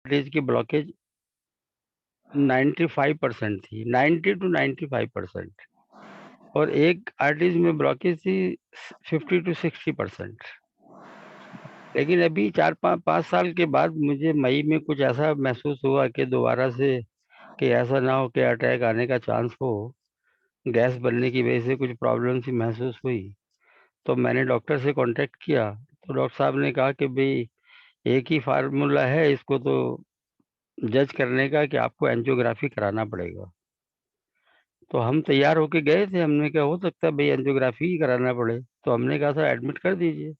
Arteries की blockage 95% थी, 90 to 95%, और एक आर्टरीज में ब्लॉकेज थी 50 to 60%। लेकिन अभी 4-5 साल के बाद मुझे मई में कुछ ऐसा महसूस हुआ कि दोबारा से, कि ऐसा ना हो कि अटैक आने का चांस हो, गैस बनने की वजह से कुछ प्रॉब्लम सी महसूस हुई। तो मैंने डॉक्टर से कांटेक्ट किया, तो डॉक्टर साहब ने कहा कि भाई एक ही फार्मूला है इसको तो जज करने का, कि आपको एंजियोग्राफी कराना पड़ेगा। तो हम तैयार होके गए थे, हमने कहा हो सकता है भाई एंजियोग्राफी ही कराना पड़े, तो हमने कहा था एडमिट कर दीजिए।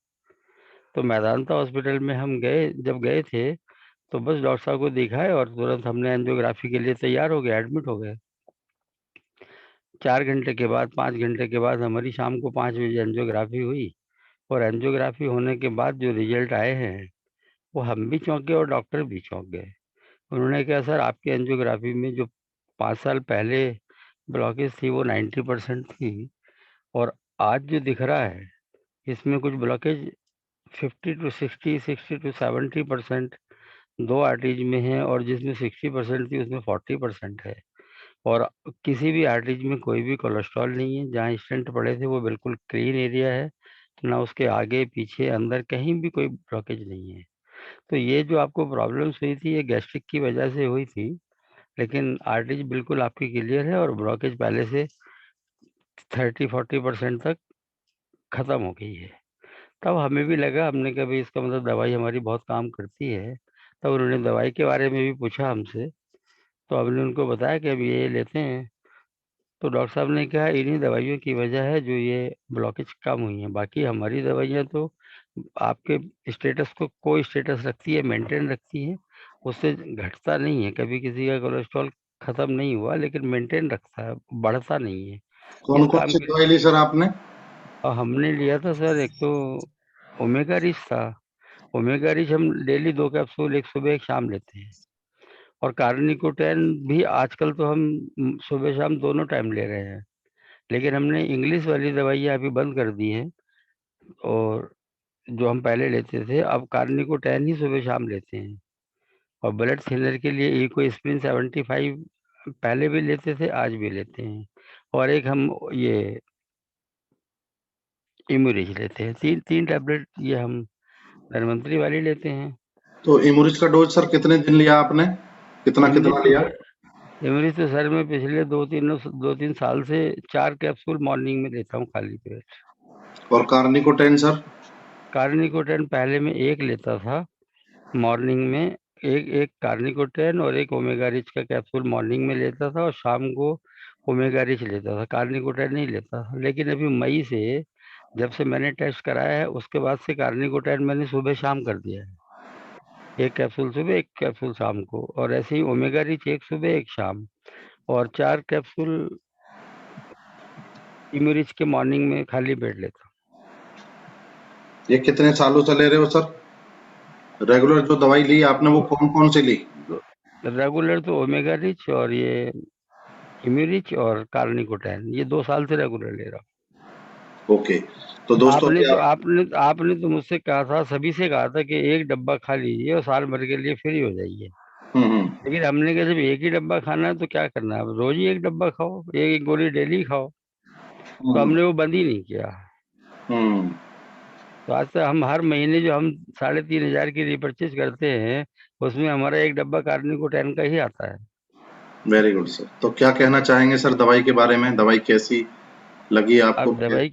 तो मैदांता हॉस्पिटल में हम गए, जब गए थे तो बस डॉक्टर साहब को दिखाए और तुरंत हमने एंजियोग्राफी के लिए तैयार हो गए, एडमिट हो गए। 4 घंटे के बाद, 5 घंटे के बाद हमारी शाम को 5 बजे एंजियोग्राफी हुई। और एंजियोग्राफी होने के बाद जो रिजल्ट आए हैं, वो हम भी चौंके और डॉक्टर भी चौंक गए। उन्होंने कहा सर आपकी एंजियोग्राफी में जो 5 साल पहले ब्लॉकेज थी वो 90% थी, और आज जो दिख रहा है इसमें कुछ ब्लॉकेज 50 to 60, 60 to 70% दो आर्टरीज में है, और जिसमें 60% थी उसमें 40% है। और किसी भी आर्टरीज में कोई भी कोलेस्ट्रॉल नहीं है, जहाँ स्टेंट पड़े थे वो बिल्कुल क्लीन एरिया है, ना उसके आगे पीछे अंदर कहीं भी कोई ब्लॉकेज नहीं है। तो ये जो आपको प्रॉब्लम्स हुई थी ये गैस्ट्रिक की वजह से हुई थी, लेकिन आर्टरीज बिल्कुल आपकी क्लियर है, और ब्लॉकेज पहले से 30-40% तक खत्म हो गई है। तब हमें भी लगा, हमने कहा भाई इसका मतलब दवाई हमारी बहुत काम करती है। तब उन्होंने दवाई के बारे में भी पूछा हमसे, तो हमने उनको बताया कि अब ये लेते हैं। तो डॉक्टर साहब ने कहा इन्हीं दवाइयों की वजह है जो ये ब्लॉकेज कम हुई है, बाकी हमारी दवाइयाँ तो आपके स्टेटस को, कोई स्टेटस रखती है, मेंटेन रखती है, उससे घटता नहीं है। कभी किसी का कोलेस्ट्रॉल खत्म नहीं हुआ, लेकिन मेंटेन रखता है, बढ़ता नहीं है। कौन इस कौन काम सी के दवाई ली सर आपने? और हमने लिया था सर, एक तो ओमेगा रिच था। ओमेगा रिच हम डेली 2 कैप्सूल, एक सुबह एक शाम लेते हैं। और कार्निकोटेन भी आजकल तो हम सुबह शाम दोनों टाइम ले रहे हैं, लेकिन हमने इंग्लिश वाली दवाइयाँ अभी बंद कर दी हैं। और जो हम पहले लेते थे, अब कार्निकोटेन ही सुबह शाम लेते हैं। और ब्लड थिनर के लिए इकोस्प्रिन 75 पहले भी लेते थे, आज भी लेते हैं। और एक हम ये इम्यूरिज लेते हैं, तीन तीन टैबलेट ये हम धन्वंतरी वाली लेते हैं। तो इमुरिज का डोज सर कितने दिन लिया आपने? कितना इमरीज कितना तो लिया? सर इमरीज तो सर मैं पिछले 2-3 साल से 4 कैप्सूल मॉर्निंग में लेता हूँ खाली पेट। और कार्निकोटेन सर? कार्निकोटेन पहले मैं एक लेता था मॉर्निंग में, एक एक कार्निकोटेन और एक ओमेगा रिच का कैप्सूल मॉर्निंग में लेता था, और शाम को ओमेगा रिच लेता था, कार्निकोटेन नहीं लेता था। लेकिन अभी मई से, जब से मैंने टेस्ट कराया है उसके बाद से कार्निकोटेन मैंने सुबह शाम कर दिया है। एक कैप्सूल सुबह, एक कैप्सूल शाम को, और ऐसे ही ओमेगा रिच एक सुबह एक शाम, और 4 कैप्सूल इम्यूरिच के मॉर्निंग में खाली पेट लेता ये कितने सालों से ले रहे हो सर? रेगुलर जो दवाई ली आपने वो हूँ। कौन कौन सी ली? रेगुलर तो ओमेगा रिच और ये इम्यूरिच और कार्निकोटैन, ये 2 साल से रेगुलर ले रहा ओके। तो हूँ। दोस्तों आपने अभी तो आप आपने आपने तो मुझसे कहा था, सभी से कहा था कि एक डब्बा खा लीजिए और साल भर के लिए फ्री हो जाइए। हम्म। लेकिन हमने कहा जब एक ही डब्बा खाना है तो क्या करना है, अब रोज ही एक डब्बा खाओ, एक एक गोली डेली खाओ। तो हम्म। हमने वो बंद ही नहीं किया। हम्म। तो आज से हम हर महीने जो हम 3,500 की रिपर्चेज करते हैं, उसमें हमारा एक डब्बा कार्निकोटैन का ही आता है। Very good sir. तो क्या कहना चाहेंगे सर दवाई के बारे में? दवाई कैसी लगी आपको? अब दवाई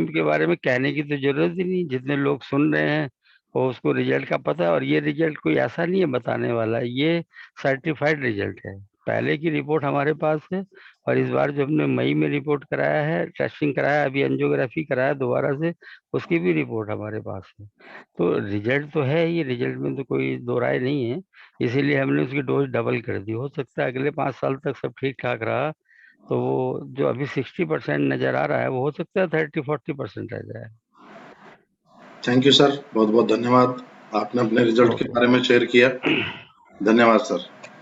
के बारे में कहने की तो जरूरत ही नहीं, जितने लोग सुन रहे हैं वो उसको रिजल्ट का पता है। और ये रिजल्ट कोई ऐसा नहीं है बताने वाला, ये सर्टिफाइड रिजल्ट है। पहले की रिपोर्ट हमारे पास है, और इस बार जो हमने मई में रिपोर्ट कराया है, टेस्टिंग कराया, अभी एंजियोग्राफी कराया दोबारा से, उसकी भी रिपोर्ट हमारे पास है। तो रिजल्ट तो है ही, रिजल्ट में तो कोई दो राय नहीं है। इसीलिए हमने उसकी डोज डबल कर दी। हो सकता है अगले 5 साल तक सब ठीक ठाक रहा तो वो जो अभी 60% नजर आ रहा है, वो हो सकता है 30-40% रह जाए। थैंक यू सर, बहुत बहुत धन्यवाद। आपने अपने रिजल्ट के ओके। बारे में शेयर किया। धन्यवाद सर।